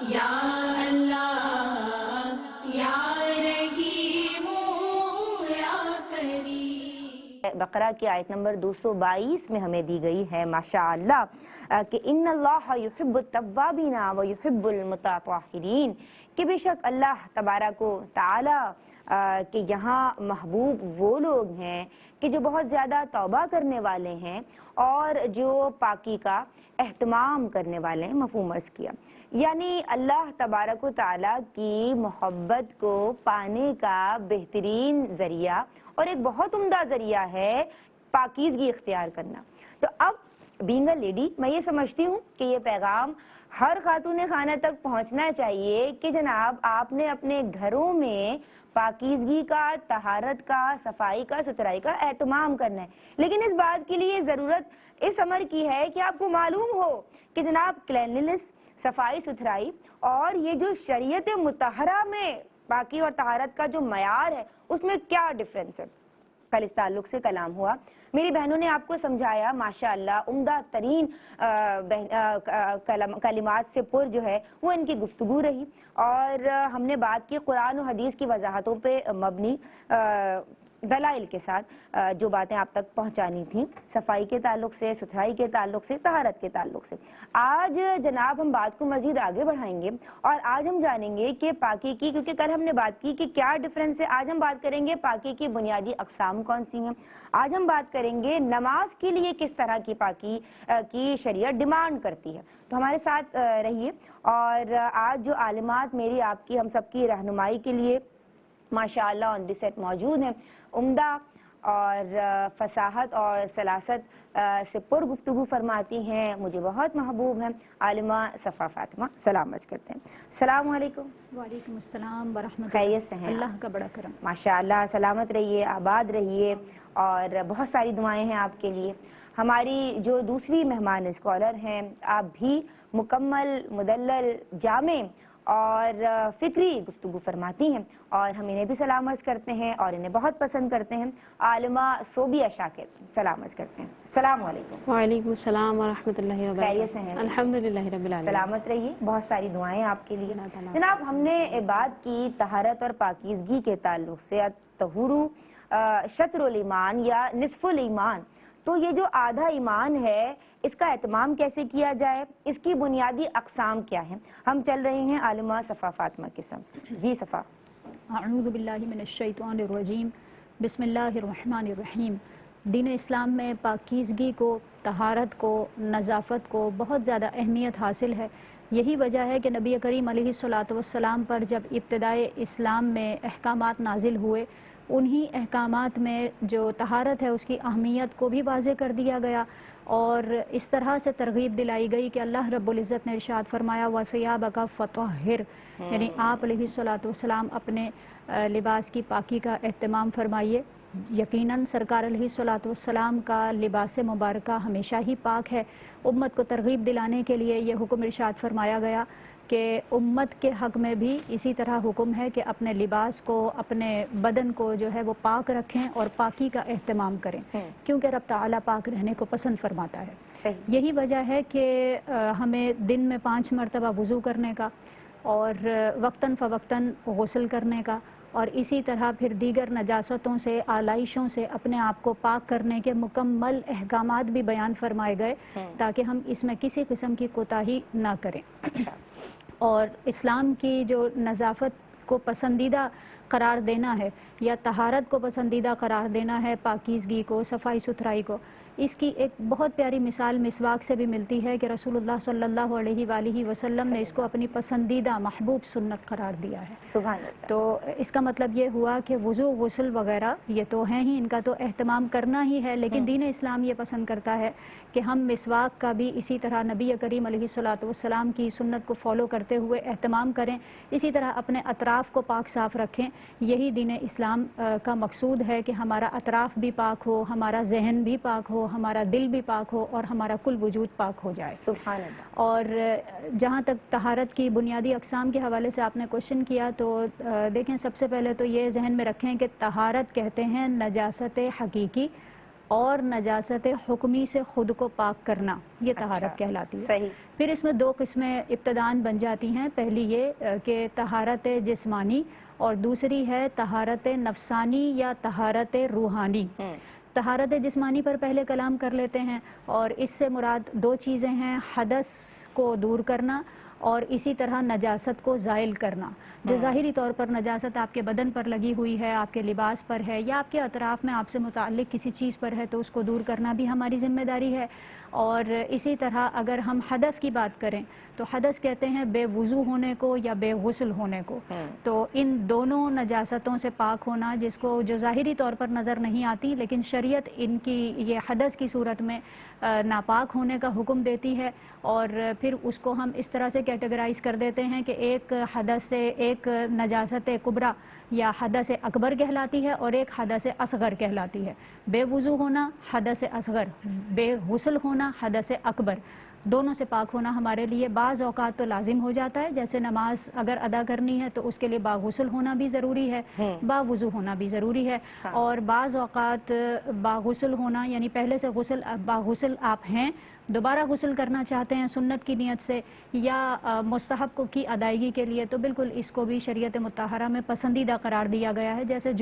یا اللہ یا رحیم یا کریم۔ بقرہ کی آیت نمبر 222 میں ہمیں دی گئی ہے ماشاءاللہ کہ ان اللہ یحب التوابین و یحب المتطہرین، کہ بے شک اللہ تبارک و تعالی کہ یہاں محبوب وہ لوگ ہیں کہ جو بہت زیادہ توبہ کرنے والے ہیں اور جو پاکی کا اہتمام کرنے والے ہیں۔ مفہوم عرض کیا، یعنی اللہ تبارک و تعالیٰ کی محبت کو پانے کا بہترین ذریعہ اور ایک بہت عمدہ ذریعہ ہے پاکیزگی اختیار کرنا۔ تو اب بینگ اے لیڈی میں یہ سمجھتی ہوں کہ یہ پیغام ہر خاتون خانہ تک پہنچنا چاہیے کہ جناب آپ نے اپنے گھروں میں پاکیزگی کا، طہارت کا، صفائی کا، ستھرائی کا اہتمام کرنا ہے، لیکن اس بات کے لیے ضرورت اس امر کی ہے کہ آپ کو معلوم ہو کہ جناب کلینلنس، صفائی ستھرائی اور یہ جو شریعت مطہرہ میں پاکی اور طہارت کا جو معیار ہے اس میں کیا ڈفرینس ہے۔ کل اس تعلق سے کلام ہوا، میری بہنوں نے آپ کو سمجھایا ماشاءاللہ، عمدہ ترین کلمات سے پر جو ہے وہ ان کی گفتگو رہی، اور ہم نے بات کی قرآن و حدیث کی وضاحتوں پہ مبنی دلائل کے ساتھ جو باتیں آپ تک پہنچانی تھیں، صفائی کے تعلق سے، ستھرائی کے تعلق سے، طہارت کے تعلق سے۔ آج جناب ہم بات کو مزید آگے بڑھائیں گے اور آج ہم جانیں گے کہ پاکی کی، کیونکہ کل ہم نے بات کی کہ کیا ڈفرینس ہے، آج ہم بات کریں گے پاکی کی بنیادی اقسام کون سی ہیں۔ آج ہم بات کریں گے نماز کے لیے کس طرح کی پاکی کی شریعت ڈیمانڈ کرتی ہے۔ تو ہمارے ساتھ رہیے، اور آج جو عالمات میری آپ کی ہم سب کی رہنمائی کے لیے ماشاءاللہ آن دی سیٹ موجود ہیں، عمدہ اور فصاحت اور سلاست سے پر گفتگو فرماتی ہیں، مجھے بہت محبوب ہیں، عالمہ صفا فاطمہ، سلام عرض کرتے ہیں۔ السلام علیکم۔ وعلیکم السلام ورحمۃ اللہ۔ خیریت سے ہیں؟ اللہ کا بڑا کرم۔ ماشاءاللہ، سلامت رہیے، آباد رہیے، اور بہت ساری دعائیں ہیں آپ کے لیے۔ ہماری جو دوسری مہمان اسکالر ہیں، آپ بھی مکمل، مدلل، جامع اور فکری گفتگو فرماتی ہیں، اور ہم انہیں بھی سلام عرض کرتے ہیں اور انہیں بہت پسند کرتے ہیں۔ عالمہ صوبیہ شاکر، سلام عرض کرتے ہیں۔ السلام علیکم۔ وعلیکم السلام ورحمۃ اللہ وبرکاتہ۔ خیریت سے ہیں؟ الحمدللہ رب العالمین۔ سلامت رہیے، بہت ساری دعائیں آپ کے لیے۔ جناب ہم نے بات کی طہارت اور پاکیزگی کے تعلق سے، الطہور شطر الایمان یا نصف الایمان، تو یہ جو آدھا ایمان ہے اس کا اہتمام کیسے کیا جائے، اس کی بنیادی اقسام کیا ہیں۔ ہم چل رہے ہیں عالمہ صفا فاطمہ کے ساتھ۔ جی صفا۔ اعوذ باللہ من الشیطان الرجیم، بسم اللہ الرحمن الرحیم۔ دین اسلام میں پاکیزگی کو، طہارت کو، نظافت کو بہت زیادہ اہمیت حاصل ہے۔ یہی وجہ ہے کہ نبی کریم علیہ الصلوۃ والسلام پر جب ابتدائے اسلام میں احکامات نازل ہوئے، انہی احکامات میں جو طہارت ہے اس کی اہمیت کو بھی واضح کر دیا گیا، اور اس طرح سے ترغیب دلائی گئی کہ اللہ رب العزت نے ارشاد فرمایا وَثِيَابَكَ فَطَهِّرْ، یعنی آپ علیہ الصلوۃ والسلام اپنے لباس کی پاکی کا اہتمام فرمائیے۔ یقیناً سرکار علیہ الصلوۃ والسلام کا لباس مبارکہ ہمیشہ ہی پاک ہے۔ امت کو ترغیب دلانے کے لیے یہ حکم ارشاد فرمایا گیا کہ امت کے حق میں بھی اسی طرح حکم ہے کہ اپنے لباس کو، اپنے بدن کو جو ہے وہ پاک رکھیں اور پاکی کا اہتمام کریں، کیونکہ رب تعالیٰ پاک رہنے کو پسند فرماتا ہے۔ صحیح۔ یہی وجہ ہے کہ ہمیں دن میں 5 مرتبہ وضو کرنے کا، اور وقتاً فوقتاً غسل کرنے کا، اور اسی طرح پھر دیگر نجاستوں سے، آلائشوں سے اپنے آپ کو پاک کرنے کے مکمل احکامات بھی بیان فرمائے گئے، تاکہ ہم اس میں کسی قسم کی کوتاہی نہ کریں۔ اور اسلام کی جو نظافت کو پسندیدہ قرار دینا ہے، یا طہارت کو پسندیدہ قرار دینا ہے، پاکیزگی کو، صفائی ستھرائی کو، اس کی ایک بہت پیاری مثال مسواک سے بھی ملتی ہے کہ رسول اللہ صلی اللہ علیہ وآلہ وسلم نے اس کو اپنی پسندیدہ محبوب سنت قرار دیا ہے۔ سبحان اللہ۔ تو اس کا مطلب یہ ہوا کہ وضو، غسل وغیرہ یہ تو ہیں ہی، ان کا تو اہتمام کرنا ہی ہے، لیکن دین اسلام یہ پسند کرتا ہے کہ ہم مسواک کا بھی اسی طرح نبی کریم علیہ الصلوۃ والسلام کی سنت کو فالو کرتے ہوئے اہتمام کریں، اسی طرح اپنے اطراف کو پاک صاف رکھیں۔ یہی دین اسلام کا مقصود ہے کہ ہمارا اطراف بھی پاک ہو، ہمارا ذہن بھی پاک ہو، ہمارا دل بھی پاک ہو، اور ہمارا کل وجود پاک ہو جائے۔ سبحان اللہ۔ اور جہاں تک طہارت کی بنیادی اقسام کے حوالے سے آپ نے کوشچن کیا، تو دیکھیں سب سے پہلے تو یہ ذہن میں رکھیں کہ طہارت کہتے ہیں نجاست حقیقی اور نجاست حکمی سے خود کو پاک کرنا، یہ طہارت اچھا، کہلاتی ہے۔ صحیح۔ پھر اس میں دو قسمیں ابتداً بن جاتی ہیں، پہلی یہ کہ طہارت جسمانی اور دوسری ہے طہارت نفسانی یا طہارت روحانی۔ طہارت جسمانی پر پہلے کلام کر لیتے ہیں، اور اس سے مراد دو چیزیں ہیں، حدث کو دور کرنا اور اسی طرح نجاست کو زائل کرنا۔ جو ظاہری طور پر نجاست آپ کے بدن پر لگی ہوئی ہے، آپ کے لباس پر ہے یا آپ کے اطراف میں آپ سے متعلق کسی چیز پر ہے، تو اس کو دور کرنا بھی ہماری ذمہ داری ہے۔ اور اسی طرح اگر ہم حدث کی بات کریں تو حدث کہتے ہیں بے وضو ہونے کو یا بے غسل ہونے کو۔ تو ان دونوں نجاستوں سے پاک ہونا، جس کو جو ظاہری طور پر نظر نہیں آتی لیکن شریعت ان کی یہ حدث کی صورت میں ناپاک ہونے کا حکم دیتی ہے، اور پھر اس کو ہم اس طرح سے کیٹیگرائز کر دیتے ہیں کہ ایک حدث سے ایک نجاست کبریٰ یا حدث اکبر کہلاتی ہے اور ایک حدث اصغر کہلاتی ہے۔ بے وضو ہونا حدث اصغر، بے غسل ہونا حدث اکبر، دونوں سے پاک ہونا ہمارے لیے بعض اوقات تو لازم ہو جاتا ہے، جیسے نماز اگر ادا کرنی ہے تو اس کے لیے باغسل ہونا بھی ضروری ہے، باوضو ہونا بھی ضروری ہے، اور بعض اوقات باغسل ہونا یعنی پہلے سے باغسل آپ ہیں، دوبارہ غسل کرنا چاہتے ہیں سنت کی نیت سے یا مستحب کی ادائیگی کے لیے، تو بالکل اس کو بھی شریعت مطہرہ میں پسندیدہ قرار دیا گیا ہے، جیسے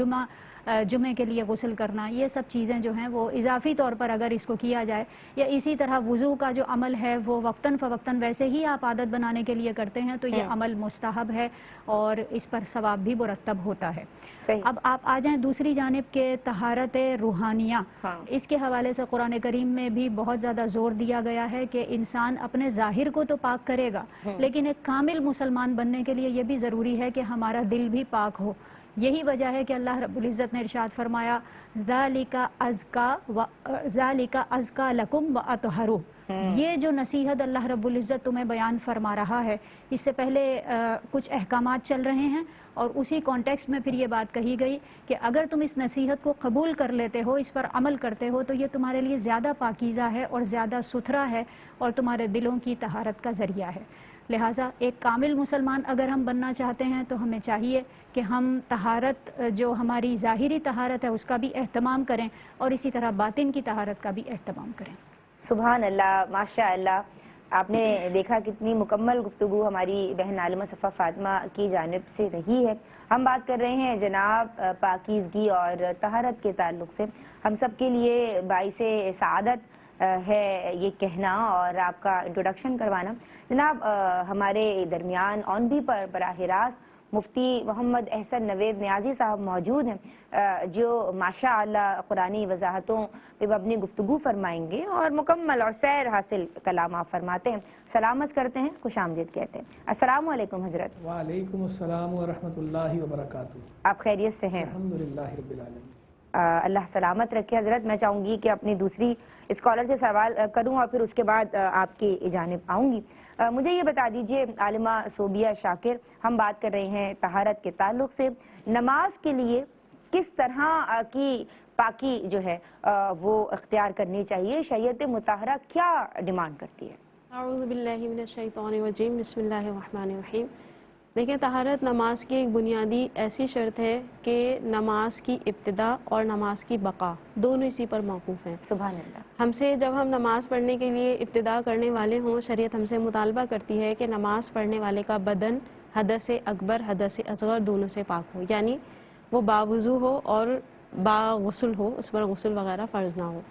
جمعے کے لیے غسل کرنا، یہ سب چیزیں جو ہیں وہ اضافی طور پر اگر اس کو کیا جائے، یا اسی طرح وضو کا جو عمل ہے وہ وقتاً فوقتاً ویسے ہی آپ عادت بنانے کے لیے کرتے ہیں، تو یہ عمل مستحب ہے اور اس پر ثواب بھی مرتب ہوتا ہے۔ اب آپ آ جائیں دوسری جانب کے طہارت روحانیہ، اس کے حوالے سے قرآن کریم میں بھی بہت زیادہ زور دیا گیا ہے کہ انسان اپنے ظاہر کو تو پاک کرے گا، لیکن ایک کامل مسلمان بننے کے لیے یہ بھی ضروری ہے کہ ہمارا دل بھی پاک ہو۔ یہی وجہ ہے کہ اللہ رب العزت نے ارشاد فرمایا ذَلِكَ أَزْكَى لَكُمْ وَأَطْهَرُ۔ یہ جو نصیحت اللہ رب العزت تمہیں بیان فرما رہا ہے، اس سے پہلے کچھ احکامات چل رہے ہیں اور اسی کانٹیکسٹ میں پھر یہ بات کہی گئی کہ اگر تم اس نصیحت کو قبول کر لیتے ہو، اس پر عمل کرتے ہو، تو یہ تمہارے لیے زیادہ پاکیزہ ہے اور زیادہ ستھرا ہے اور تمہارے دلوں کی طہارت کا ذریعہ ہے۔ لہٰذا ایک کامل مسلمان اگر ہم بننا چاہتے ہیں تو ہمیں چاہیے کہ ہم طہارت جو ہماری ظاہری طہارت ہے اس کا بھی اہتمام کریں اور اسی طرح باطن کی طہارت کا بھی اہتمام کریں۔ سبحان اللہ، ماشاء اللہ۔ آپ نے دیکھا کتنی مکمل گفتگو ہماری بہن عالمہ صفا فاطمہ کی جانب سے رہی ہے۔ ہم بات کر رہے ہیں جناب پاکیزگی اور طہارت کے تعلق سے۔ ہم سب کے لیے باعث سعادت ہے یہ کہنا اور آپ کا انٹروڈکشن کروانا۔ جناب ہمارے درمیان آن بھی پر براہ راست مفتی محمد احسن نوید نیازی صاحب موجود ہیں، جو ماشاء اللہ قرآنی وضاحتوں پہ مبنی گفتگو فرمائیں گے اور مکمل اور سیر حاصل کلام آپ فرماتے ہیں۔ سلامت کرتے ہیں، خوش آمدید کہتے ہیں۔ السلام علیکم حضرت۔ وعلیکم السلام ورحمۃ اللہ وبرکاتہ۔ آپ خیریت سے ہیں؟ الحمدللہ رب العالمین۔ اللہ سلامت رکھے حضرت۔ میں چاہوں گی کہ اپنی دوسری اسکالر سے سوال کروں اور پھر اس کے بعد آپ کی جانب آؤں گی۔ مجھے یہ بتا دیجئے عالمہ صوبیہ شاکر، ہم بات کر رہے ہیں طہارت کے تعلق سے، نماز کے لیے کس طرح کی پاکی جو ہے وہ اختیار کرنی چاہیے؟ شریعت مطہرہ کیا ڈیمانڈ کرتی ہے؟ اعوذ باللہ من الشیطان الرجیم، بسم اللہ الرحمن الرحیم۔ دیکھیں، طہارت نماز کی ایک بنیادی ایسی شرط ہے کہ نماز کی ابتدا اور نماز کی بقا دونوں اسی پر موقوف ہیں۔ سبحان اللہ۔ ہم سے جب ہم نماز پڑھنے کے لیے ابتدا کرنے والے ہوں، شریعت ہم سے مطالبہ کرتی ہے کہ نماز پڑھنے والے کا بدن حدث اکبر حدث اصغر دونوں سے پاک ہو، یعنی وہ باوضو ہو اور باغسل ہو، اس پر غسل وغیرہ فرض نہ ہو۔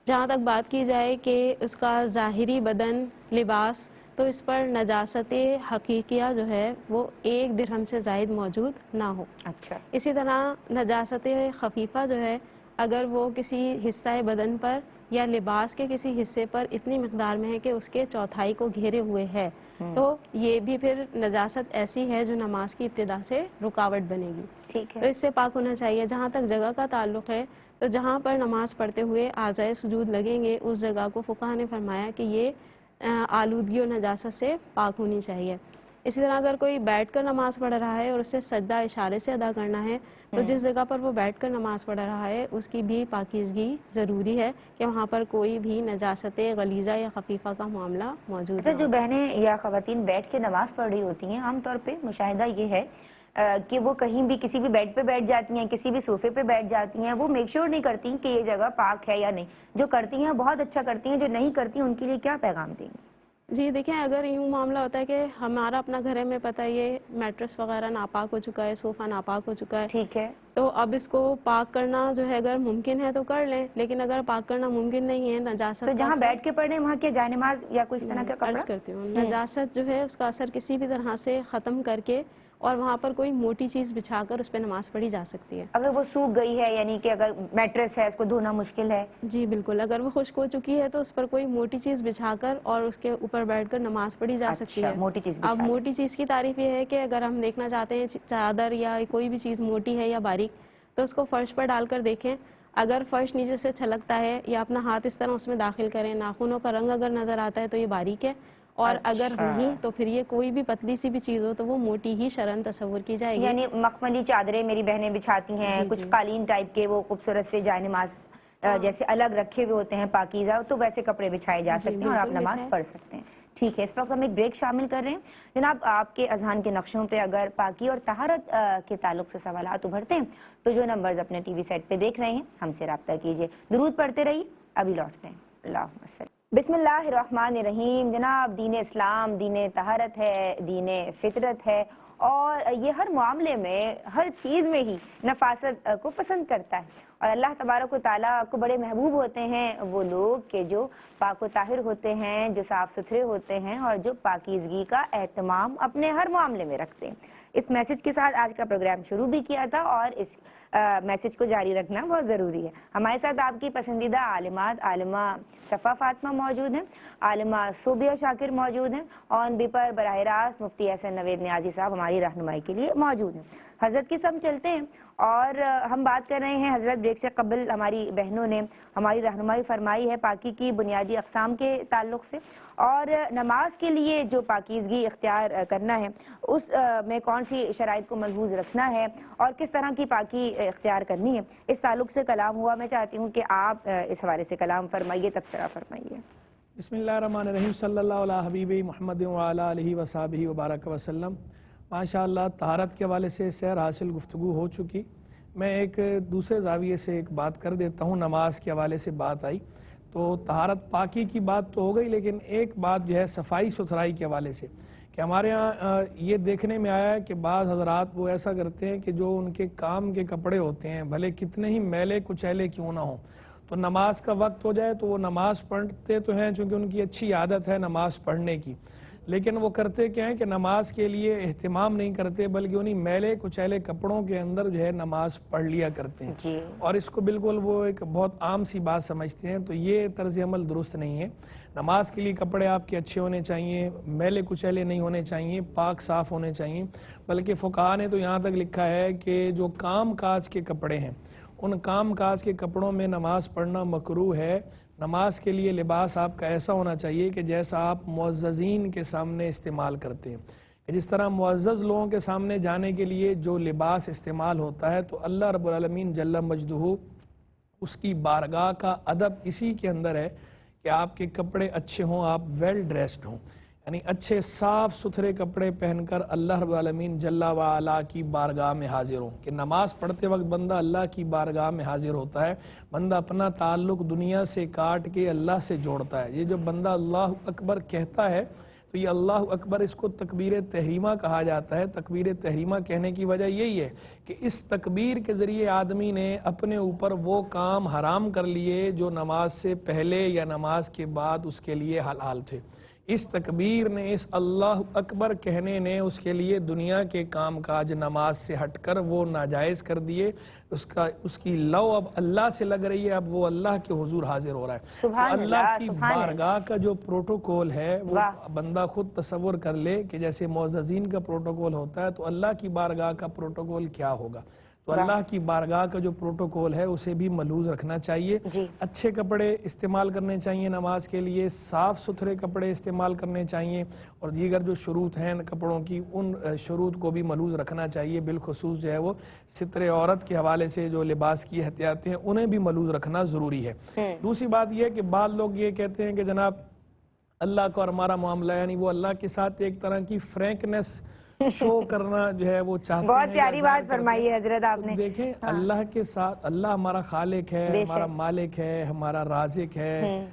جہاں تک بات کی جائے کہ اس کا ظاہری بدن لباس، تو اس پر نجاست حقیقیہ جو ہے وہ 1 درہم سے زائد موجود نہ ہو۔ اچھا۔ اسی طرح نجاست خفیفہ جو ہے اگر وہ کسی حصہ بدن پر یا لباس کے کسی حصے پر اتنی مقدار میں ہے کہ اس کے چوتھائی کو گھیرے ہوئے ہے، تو یہ بھی پھر نجاست ایسی ہے جو نماز کی ابتدا سے رکاوٹ بنے گی، ٹھیک تو ہے۔ اس سے پاک ہونا چاہیے۔ جہاں تک جگہ کا تعلق ہے تو جہاں پر نماز پڑھتے ہوئے اعضائے سجود لگیں گے اس جگہ کو فقہا نے فرمایا کہ یہ آلودگی اور نجاست سے پاک ہونی چاہیے۔ اسی طرح اگر کوئی بیٹھ کر نماز پڑھ رہا ہے اور اسے سجدہ اشارے سے ادا کرنا ہے تو جس جگہ پر وہ بیٹھ کر نماز پڑھ رہا ہے اس کی بھی پاکیزگی ضروری ہے کہ وہاں پر کوئی بھی نجاست غلیظہ یا خفیفہ کا معاملہ موجود اچھا، نہ جو ہو۔ بہنیں یا خواتین بیٹھ کے نماز پڑھ رہی ہوتی ہیں، عام طور پہ مشاہدہ یہ ہے کہ وہ کہیں بھی کسی بھی بیڈ پہ بیٹھ جاتی ہیں, کسی بھی صوفے پہ بیٹھ جاتی ہیں, وہ میک شور نہیں کرتی کہ یہ جگہ پاک ہے یا نہیں. جو کرتی ہیں بہت اچھا کرتی ہیں, جو نہیں کرتی ان کے لیے کیا پیغام دیں گے؟ جی دیکھیں, اگر یوں معاملہ ہوتا ہے کہ ہمارا اپنا گھر ہے, میں پتہ ہے یہ میٹرس وغیرہ ناپاک ہو چکا ہے, صوفہ ناپاک ہو چکا ہے, ٹھیک ہے, تو اب اس کو پاک کرنا جو ہے اگر ممکن ہے تو کر لیں, لیکن اگر پاک کرنا ممکن نہیں ہے, نجاست تو جہاں بیٹھ کے پڑھیں وہاں کیا جائے نماز یا کوئی اس طرح کا عرض کپڑا؟ کرتی ہوں, نجاست جو ہے اس کا اثر کسی بھی طرح سے ختم کر کے اور وہاں پر کوئی موٹی چیز بچھا کر اس پہ نماز پڑھی جا سکتی ہے. اگر وہ سوکھ گئی ہے, یعنی کہ اگر میٹرس ہے اس کو دھونا مشکل ہے؟ جی بالکل, اگر وہ خشک ہو چکی ہے تو اس پر کوئی موٹی چیز بچھا کر اور اس کے اوپر بیٹھ کر نماز پڑھی جا سکتی ہے. موٹی چیز اب موٹی چیز کی تعریف یہ ہے کہ اگر ہم دیکھنا چاہتے ہیں چادر یا کوئی بھی چیز موٹی ہے یا باریک, تو اس کو فرش پر ڈال کر دیکھیں, اگر فرش نیچے سے چھلکتا ہے یا اپنا ہاتھ اس طرح اس میں داخل کریں, ناخنوں کا رنگ اگر نظر آتا ہے تو یہ باریک ہے, اور اگر نہیں تو پھر یہ کوئی بھی پتلی سی بھی چیز ہو تو وہ موٹی ہی شرعاً تصور کی جائے گی. یعنی مخملی چادریں میری بہنیں بچھاتی ہیں, کچھ قالین ٹائپ کے وہ خوبصورت سے جائے نماز جیسے الگ رکھے ہوئے ہوتے ہیں پاکیزہ, تو ویسے کپڑے بچھائے جا سکتے ہیں اور آپ نماز پڑھ سکتے ہیں. ٹھیک ہے, اس وقت ہم ایک بریک شامل کر رہے ہیں. جناب, آپ کے اذہان کے نقشوں پہ اگر پاکی اور طہارت کے تعلق سے سوالات ابھرتے ہیں تو جو نمبرز اپنے ٹی وی سیٹ پہ دیکھ رہے ہیں ہم سے رابطہ کیجئے. درود پڑھتے رہیے, ابھی لوٹتے ہیں. اللہم صلی. بسم اللہ الرحمن الرحیم. جناب, دین اسلام دین طہارت ہے, دین فطرت ہے, اور یہ ہر معاملے میں, ہر چیز میں ہی نفاست کو پسند کرتا ہے. اور اللہ تبارک و تعالیٰ کو بڑے محبوب ہوتے ہیں وہ لوگ کہ جو پاک و طاہر ہوتے ہیں, جو صاف ستھرے ہوتے ہیں, اور جو پاکیزگی کا اہتمام اپنے ہر معاملے میں رکھتے ہیں. اس میسج کے ساتھ آج کا پروگرام شروع بھی کیا تھا, اور اس میسج کو جاری رکھنا بہت ضروری ہے. ہمارے ساتھ آپ کی پسندیدہ عالمات, عالمہ صفا فاطمہ موجود ہیں, عالمہ صوبیہ شاکر موجود ہیں, آن بی پر براہ راست مفتی احسن نوید نیازی صاحب ہماری رہنمائی کے لیے موجود ہیں. حضرت کی سب چلتے ہیں, اور ہم بات کر رہے ہیں. حضرت بریک سے قبل ہماری بہنوں نے ہماری رہنمائی فرمائی ہے پاکی کی بنیادی اقسام کے تعلق سے, اور نماز کے لیے جو پاکیزگی اختیار کرنا ہے اس میں کون سی شرائط کو ملحوظ رکھنا ہے اور کس طرح کی پاکی اختیار کرنی ہے, اس تعلق سے کلام ہوا. میں چاہتی ہوں کہ آپ اس حوالے سے کلام فرمائیے, تبصرہ فرمائیے. بسم اللہ الرحمن الرحیم. صلی اللہ علیہ حبیب محمد وعلی آلہ وصحبہ وبارک وسلم. ماشاءاللہ, طہارت کے حوالے سے سیر حاصل گفتگو ہو چکی. میں ایک دوسرے زاویے سے ایک بات کر دیتا ہوں. نماز کے حوالے سے بات آئی تو طہارت پاکی کی بات تو ہو گئی, لیکن ایک بات جو ہے صفائی ستھرائی کے حوالے سے, کہ ہمارے ہاں یہ دیکھنے میں آیا ہے کہ بعض حضرات وہ ایسا کرتے ہیں کہ جو ان کے کام کے کپڑے ہوتے ہیں بھلے کتنے ہی میلے کچیلے کیوں نہ ہوں, تو نماز کا وقت ہو جائے تو وہ نماز پڑھتے تو ہیں چونکہ ان کی اچھی عادت ہے نماز پڑھنے کی, لیکن وہ کرتے کیا ہیں کہ نماز کے لیے اہتمام نہیں کرتے بلکہ انہیں میلے کچیلے کپڑوں کے اندر جو ہے نماز پڑھ لیا کرتے ہیں, اور اس کو بالکل وہ ایک بہت عام سی بات سمجھتے ہیں. تو یہ طرز عمل درست نہیں ہے. نماز کے لیے کپڑے آپ کے اچھے ہونے چاہیے, میلے کچیلے نہیں ہونے چاہیے, پاک صاف ہونے چاہیے. بلکہ فقہاء نے تو یہاں تک لکھا ہے کہ جو کام کاج کے کپڑے ہیں ان کام کاج کے کپڑوں میں نماز پڑھنا مکروہ ہے. نماز کے لیے لباس آپ کا ایسا ہونا چاہیے کہ جیسا آپ معززین کے سامنے استعمال کرتے ہیں, کہ جس طرح معزز لوگوں کے سامنے جانے کے لیے جو لباس استعمال ہوتا ہے, تو اللہ رب العالمین جل مجدہ اس کی بارگاہ کا ادب اسی کے اندر ہے کہ آپ کے کپڑے اچھے ہوں, آپ ویل ڈریسڈ ہوں, یعنی اچھے صاف ستھرے کپڑے پہن کر اللہ رب العالمین جل وعلا کی بارگاہ میں حاضر ہوں. کہ نماز پڑھتے وقت بندہ اللہ کی بارگاہ میں حاضر ہوتا ہے, بندہ اپنا تعلق دنیا سے کاٹ کے اللہ سے جوڑتا ہے. یہ جو بندہ اللہ اکبر کہتا ہے تو یہ اللہ اکبر اس کو تکبیر تحریمہ کہا جاتا ہے. تکبیر تحریمہ کہنے کی وجہ یہی ہے کہ اس تکبیر کے ذریعے آدمی نے اپنے اوپر وہ کام حرام کر لیے جو نماز سے پہلے یا نماز کے بعد اس کے لیے حلال تھے. اس تکبیر نے, اس اللہ اکبر کہنے نے اس کے لیے دنیا کے کام کاج نماز سے ہٹ کر وہ ناجائز کر دیے. اس کی لو اب اللہ سے لگ رہی ہے, اب وہ اللہ کے حضور حاضر ہو رہا ہے. تو اللہ کی بارگاہ کا جو پروٹوکول ہے وہ بندہ خود تصور کر لے کہ جیسے معززین کا پروٹوکول ہوتا ہے تو اللہ کی بارگاہ کا پروٹوکول کیا ہوگا. تو اللہ کی بارگاہ کا جو پروٹوکول ہے اسے بھی ملحوظ رکھنا چاہیے. اچھے کپڑے استعمال کرنے چاہیے نماز کے لیے, صاف ستھرے کپڑے استعمال کرنے چاہیے, اور دیگر جو شروط ہیں کپڑوں کی ان شروط کو بھی ملحوظ رکھنا چاہیے. بالخصوص جو ہے وہ ستر عورت کے حوالے سے جو لباس کی احتیاطیں ہیں انہیں بھی ملحوظ رکھنا ضروری ہے. دوسری بات یہ ہے کہ بعض لوگ یہ کہتے ہیں کہ جناب اللہ کا اور ہمارا معاملہ, یعنی وہ اللہ کے ساتھ ایک طرح کی فرینکنس شو کرنا جو ہے وہ چاہتے ہیں. بہت پیاری بات فرمائی ہے حضرت آپ نے. دیکھیں اللہ کے ساتھ، اللہ ہمارا خالق ہے، ہمارا مالک ہے، ہمارا رازق ہے،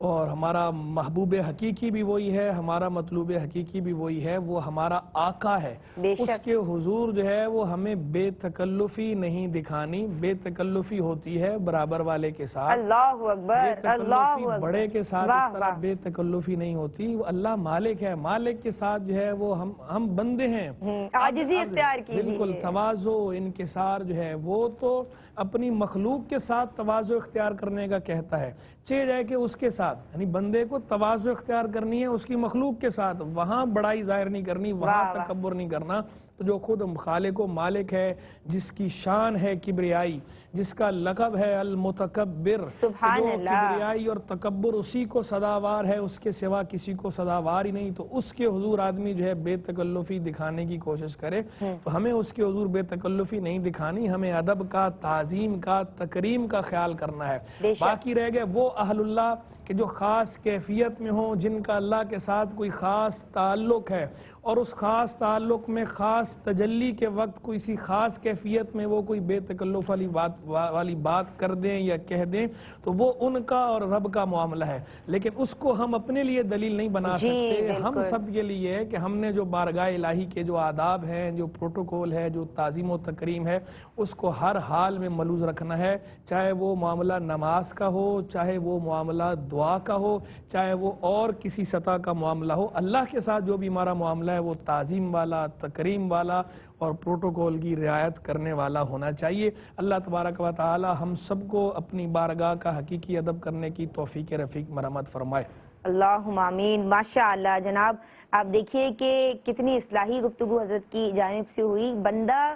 اور ہمارا محبوب حقیقی بھی وہی ہے، ہمارا مطلوب حقیقی بھی وہی ہے، وہ ہمارا آقا ہے. اس کے حضور جو ہے وہ ہمیں بے تکلفی نہیں دکھانی. بے تکلفی ہوتی ہے برابر والے کے ساتھ، اللہ اکبر، اللہ اکبر. بڑے کے ساتھ اس طرح بے تکلفی نہیں ہوتی. وہ اللہ مالک ہے، مالک کے ساتھ جو ہے وہ ہم بندے ہیں. عاجزی اختیار کیجیے. بالکل تواضع انکسار جو ہے وہ تو اپنی مخلوق کے ساتھ تواضع اختیار کرنے کا کہتا ہے. چاہے جائے کہ اس کے ساتھ، یعنی بندے کو تواضع اختیار کرنی ہے اس کی مخلوق کے ساتھ، وہاں بڑائی ظاہر نہیں کرنی، وہاں تکبر نہیں کرنا. تو جو خود خالق و مالک ہے، جس کی شان ہے کبریائی، جس کا لقب ہے المتکبر، جو کبریائی اور تکبر اسی کو صداوار ہے، اس کے سوا کسی کو صداوار ہی نہیں. تو اس کے حضور آدمی جو ہے بے تکلفی دکھانے کی کوشش کرے. تو ہمیں اس کے حضور بے تکلفی نہیں دکھانی، ہمیں ادب کا، تعظیم کا، تکریم کا خیال کرنا ہے. باقی رہ گئے وہ اہل اللہ کہ جو خاص کیفیت میں ہوں، جن کا اللہ کے ساتھ کوئی خاص تعلق ہے، اور اس خاص تعلق میں خاص تجلی کے وقت کسی خاص کیفیت میں وہ کوئی بے تکلف والی بات کر دیں یا کہہ دیں، تو وہ ان کا اور رب کا معاملہ ہے. لیکن اس کو ہم اپنے لیے دلیل نہیں بنا سکتے. ہم سب کے لیے ہے کہ ہم نے جو بارگاہ الہی کے جو آداب ہیں، جو پروٹوکول ہے، جو تعظیم و تکریم ہے، اس کو ہر حال میں ملوز رکھنا ہے. چاہے وہ معاملہ نماز کا ہو، چاہے وہ معاملہ دعا کا ہو، چاہے وہ اور کسی سطح کا معاملہ ہو. اللہ کے ساتھ جو بھی ہمارا معاملہ ہے وہ تعظیم والا، تکریم والا اور پروٹوکول کی رعایت کرنے والا ہونا چاہیے. اللہ تبارک و تعالی ہم سب کو اپنی بارگاہ کا حقیقی ادب کرنے کی توفیق رفیق مرحمت فرمائے. اللہم آمین. ماشاءاللہ جناب، آپ دیکھیے کہ کتنی اصلاحی گفتگو حضرت کی جانب سے ہوئی. بندہ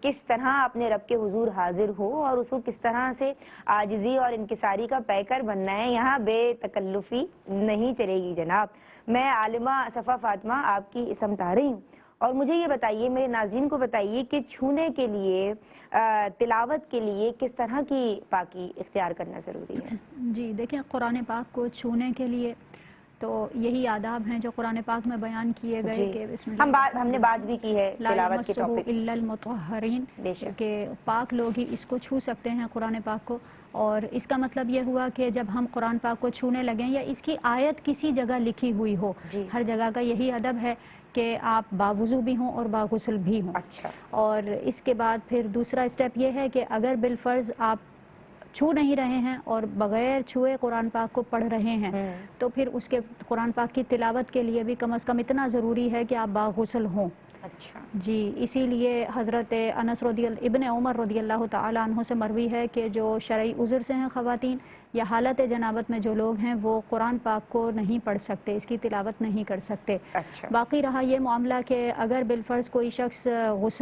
کس طرح اپنے رب کے حضور حاضر ہو اور اس کو کس طرح سے عاجزی اور انکساری کا پیکر بننا ہے. یہاں بے تکلفی نہیں چلے گی جناب. میں عالمہ صفا فاطمہ آپ کی سمجھا رہی ہوں، اور مجھے یہ بتائیے، میرے ناظرین کو بتائیے کہ چھونے کے لیے، تلاوت کے لیے کس طرح کی پاکی اختیار کرنا ضروری ہے؟ جی دیکھیں، قرآن پاک کو چھونے کے لیے تو یہی آداب ہیں جو قرآن پاک میں بیان کیے گئے کہ بسم اللہ، ہم نے بات بھی کی ہے تلاوت کے ٹاپک الا المطہرین، کہ پاک لوگ ہی اس کو چھو سکتے ہیں قرآن پاک کو. اور اس کا مطلب یہ ہوا کہ جب ہم قرآن پاک کو چھونے لگیں یا اس کی آیت کسی جگہ لکھی ہوئی ہو، ہر جگہ کا یہی ادب ہے کہ آپ باوضو بھی ہوں اور باغسل بھی ہوں. اچھا. اور اس کے بعد پھر دوسرا اسٹیپ یہ ہے کہ اگر بالفرض آپ چھو نہیں رہے ہیں اور بغیر چھوئے قرآن پاک کو پڑھ رہے ہیں، تو پھر اس کے قرآن پاک کی تلاوت کے لیے بھی کم از کم اتنا ضروری ہے کہ آپ باغسل ہوں. اچھا جی، اسی لیے حضرت انس ابن عمر رضی اللہ تعالی عنہ سے مروی ہے کہ جو شرعی عذر سے ہیں خواتین یا حالت جنابت میں جو لوگ ہیں، وہ قرآن پاک کو نہیں پڑھ سکتے، اس کی تلاوت نہیں کر سکتے. اچھا. باقی رہا یہ معاملہ کہ اگر بالفرض کوئی شخص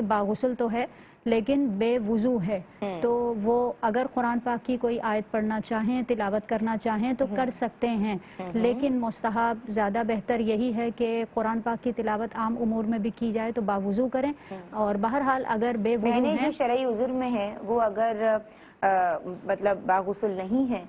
باغسل تو ہے لیکن بے وضو ہے، تو وہ اگر قرآن پاک کی کوئی آیت پڑھنا چاہیں، تلاوت کرنا چاہیں تو کر سکتے ہیں. لیکن مستحب زیادہ بہتر یہی ہے کہ قرآن پاک کی تلاوت عام امور میں بھی کی جائے تو باوضو کریں. اور بہرحال اگر بے وضو ہیں، جو شرعی عذر میں ہے وہ اگر مطلب باغسل نہیں ہے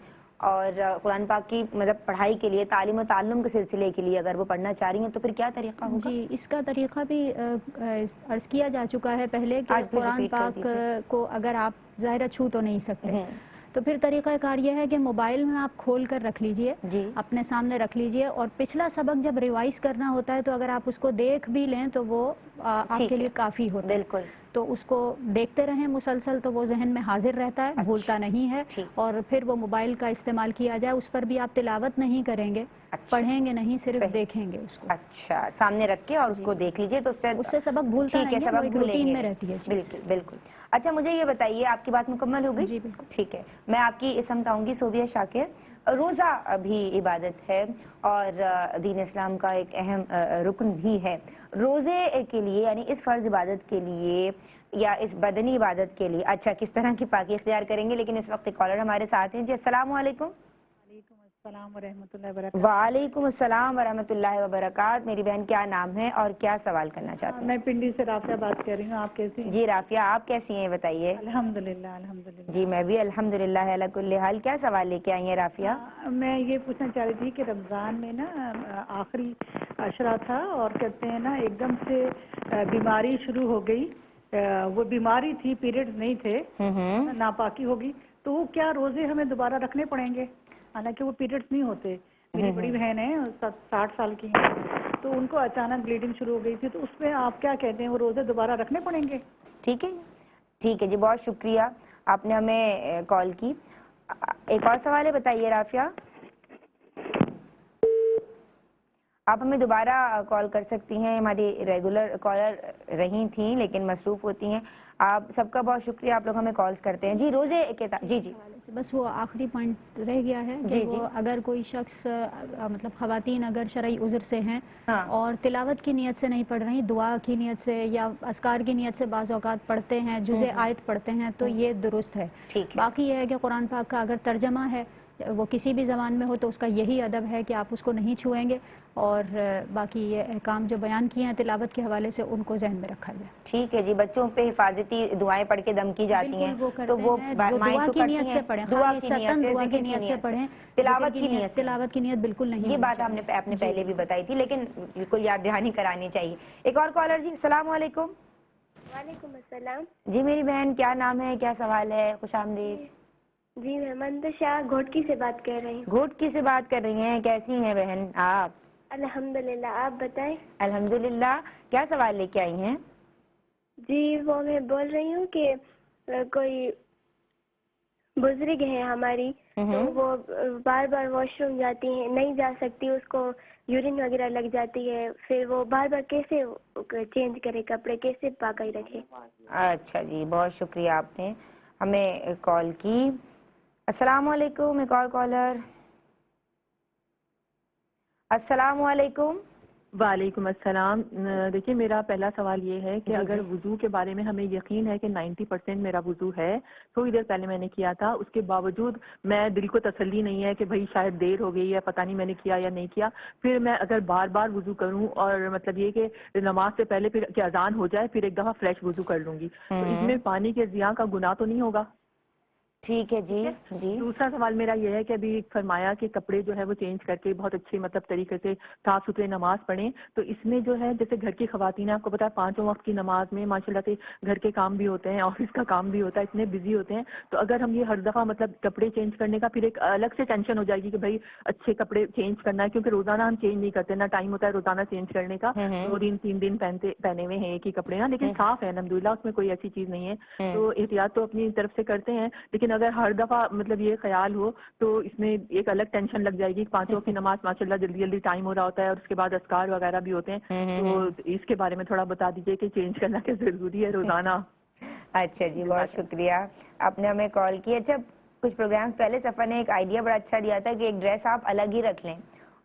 اور قرآن پاک کی مطلب پڑھائی کے لیے، تعلیم و تعلم کے سلسلے کے لیے اگر وہ پڑھنا چاہ رہی ہیں تو پھر کیا طریقہ ہوگا؟ جی، اس کا طریقہ بھی عرض کیا جا چکا ہے پہلے کہ قرآن پاک کو اگر آپ ظاہرہ چھو تو نہیں سکتے، تو پھر طریقہ کار یہ ہے کہ موبائل میں آپ کھول کر رکھ لیجئے، اپنے سامنے رکھ لیجئے، اور پچھلا سبق جب ریوائز کرنا ہوتا ہے تو اگر آپ اس کو دیکھ بھی لیں تو وہ آپ کے لیے کافی ہوتا ہے. بالکل. تو اس کو دیکھتے رہیں مسلسل تو وہ ذہن میں حاضر رہتا ہے، بھولتا نہیں ہے. اور پھر وہ موبائل کا استعمال کیا جائے، اس پر بھی آپ تلاوت نہیں کریں گے، پڑھیں گے نہیں، صرف دیکھیں گے اس کو. اچھا، سامنے رکھ کے اور اس کو دیکھ لیجئے تو اس سے سبق بھولتا نہیں ہے، وہ ایک روٹین میں رہتی ہے. بالکل بالکل. اچھا، مجھے یہ بتائیے، آپ کی بات مکمل ہو گئی؟ جی بالکل. ٹھیک ہے، میں آپ کی سمت آؤں گی. صوبیہ شاکر، روزہ بھی عبادت ہے اور دین اسلام کا ایک اہم رکن بھی ہے. روزے کے لیے یعنی اس فرض عبادت کے لیے یا اس بدنی عبادت کے لیے اچھا کس طرح کی پاکی اختیار کریں گے؟ لیکن اس وقت کالر ہمارے ساتھ ہیں. جی السلام علیکم. السلام ورحمۃ اللہ وبرکاتہ۔ وعلیکم السلام ورحمۃ اللہ وبرکاتہ۔ میری بہن کیا نام ہے اور کیا سوال کرنا چاہتی ہیں؟ میں پنڈی سے رافعہ بات کر رہی ہوں، آپ کیسی ہیں؟ جی رافعہ، آپ کیسی ہیں بتائیے؟ الحمدللہ الحمدللہ۔ جی میں بھی الحمدللہ علی کل حال۔ کیا سوال لے کے آئی ہیں رافعہ؟ میں یہ پوچھنا چاہ رہی تھی کہ رمضان میں نا آخری عشرہ تھا اور کہتے ہیں نا ایک دم سے بیماری شروع ہو گئی، وہ بیماری تھی، پیریڈز نہیں تھے، ناپاکی ہوگی، تو وہ کیا روزے ہمیں دوبارہ رکھنے پڑیں گے؟ حالانکہ وہ پیریڈز نہیں ہوتے۔ میری بڑی بہن ہے 60 سال کی ہیں، تو ان کو اچانک بلیڈنگ شروع ہو گئی تھی، تو اس میں آپ کیا کہتے ہیں، وہ روزے دوبارہ رکھنے پڑیں گے؟ ٹھیک ہے، ٹھیک ہے جی، بہت شکریہ آپ نے ہمیں کال کی۔ ایک اور سوال ہے، بتائیے رافعہ۔ آپ ہمیں دوبارہ کال کر سکتی ہیں، ہماری ریگولر کالر رہی تھیں لیکن مصروف ہوتی ہیں۔ آپ سب کا بہت شکریہ، آپ لوگ ہمیں کالز کرتے ہیں۔ جی روزے کے جی جی بس وہ آخری پوائنٹ رہ گیا ہے کہ وہ اگر کوئی شخص مطلب خواتین اگر شرعی عذر سے ہیں اور تلاوت کی نیت سے نہیں پڑھ رہی، دعا کی نیت سے یا اذکار کی نیت سے بعض اوقات پڑھتے ہیں، جزء آیت پڑھتے ہیں، تو یہ درست ہے۔ باقی یہ ہے کہ قرآن پاک کا اگر ترجمہ ہے وہ کسی بھی زبان میں ہو تو اس کا یہی ادب ہے کہ آپ اس کو نہیں چھوئیں گے، اور باقی یہ احکام جو بیان کیے ہیں تلاوت کے حوالے سے ان کو ذہن میں رکھا جائے۔ ٹھیک ہے جی، بچوں پہ حفاظتی دعائیں پڑھ کے دم کی جاتی ہیں تو وہ دعا کی نیت سے پڑھیں، دعا کی نیت سے پڑھیں، تلاوت کی نیت سے۔ تلاوت کی نیت بالکل نہیں۔ یہ بات آپ نے پہلے بھی بتائی تھی لیکن بالکل یاد دہانی کرانی چاہیے۔ ایک اور کالر جی، السلام علیکم۔ وعلیکم السلام۔ جی میری بہن کیا نام ہے، کیا سوال ہے؟ خوش آمدید۔ جی میں منتشا گھوٹکی سے بات کر رہی ہوں۔ گھوٹکی سے بات کر رہی ہیں، کیسی ہیں بہن آپ؟ الحمدللہ، آپ بتائیں۔ الحمدللہ، کیا سوال لے کے آئی ہیں؟ جی وہ میں بول رہی ہوں کہ کوئی بزرگ ہے ہماری، تو وہ بار بار واش روم جاتی ہیں، نہیں جا سکتی، اس کو یورین وغیرہ لگ جاتی ہے، پھر وہ بار بار کیسے چینج کرے کپڑے، کیسے پاکی رکھے؟ اچھا جی، بہت شکریہ آپ نے ہمیں کال کی۔ السلام علیکم، ایک اور کالر۔ السلام علیکم۔ وعلیکم السلام۔ دیکھیے میرا پہلا سوال یہ ہے کہ اگر وضو کے بارے میں ہمیں یقین ہے کہ 90% میرا وضو ہے، تھوڑی دیر پہلے میں نے کیا تھا، اس کے باوجود میں دل کو تسلی نہیں ہے کہ بھائی شاید دیر ہو گئی ہے، پتہ نہیں میں نے کیا یا نہیں کیا، پھر میں اگر بار بار وضو کروں اور مطلب یہ کہ نماز سے پہلے پھر کہ اذان ہو جائے پھر ایک دفعہ فریش وضو کر لوں گی، تو اس میں پانی کے ضیاء کا گناہ تو نہیں ہوگا؟ ٹھیک ہے جی جی۔ دوسرا سوال میرا یہ ہے کہ ابھی فرمایا کہ کپڑے جو ہے وہ چینج کر کے بہت اچھے مطلب طریقے سے صاف ستھرے نماز پڑھیں، تو اس میں جو ہے جیسے گھر کی خواتین آپ کو پتا ہے 5 وقت کی نماز میں ماشاءاللہ سے گھر کے کام بھی ہوتے ہیں، آفس کا کام بھی ہوتا ہے، اتنے بزی ہوتے ہیں، تو اگر ہم یہ ہر دفعہ مطلب کپڑے چینج کرنے کا پھر ایک الگ سے ٹینشن ہو جائے گی کہ بھائی اچھے کپڑے چینج کرنا ہے، کیونکہ روزانہ ہم چینج نہیں کرتے، نہ ٹائم ہوتا ہے روزانہ چینج کرنے کا، 2 دن 3 دن پہنے ہوئے ہیں ایک ہی کپڑے نا، لیکن صاف ہے الحمدللہ، اس میں کوئی ایسی چیز نہیں ہے، تو احتیاط تو اپنی طرف سے کرتے ہیں، لیکن اگر ہر دفعہ مطلب یہ خیال ہو تو اس میں ایک الگ ٹینشن لگ جائے گی۔ 5 وقت کی نماز ماشاءاللہ جلدی جلدی ٹائم ہو رہا ہوتا ہے اور اس کے بعد اذکار وغیرہ بھی ہوتے ہیں، تو اس کے بارے میں تھوڑا بتا دیجیے کہ چینج کرنا کیا ضروری ہے روزانہ؟ اچھا جی، بہت شکریہ آپ نے ہمیں کال کی۔ اچھا کچھ پروگرامز پہلے سفر نے ایک آئیڈیا بڑا اچھا دیا تھا کہ ایک ڈریس آپ الگ ہی رکھ لیں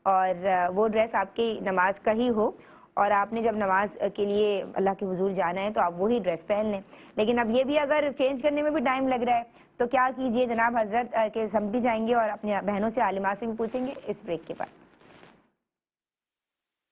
اور وہ ڈریس آپ کی نماز کا ہی ہو، اور آپ نے جب نماز کے لیے اللہ کے حضور جانا ہے تو آپ وہی ڈریس پہن لیں، لیکن اب یہ بھی اگر چینج کرنے میں بھی ٹائم لگ رہا ہے تو کیا کیجئے، جناب حضرت کے سمجھ جائیں گے اور اپنی بہنوں سے عالمات سے بھی پوچھیں گے اس بریک کے بعد۔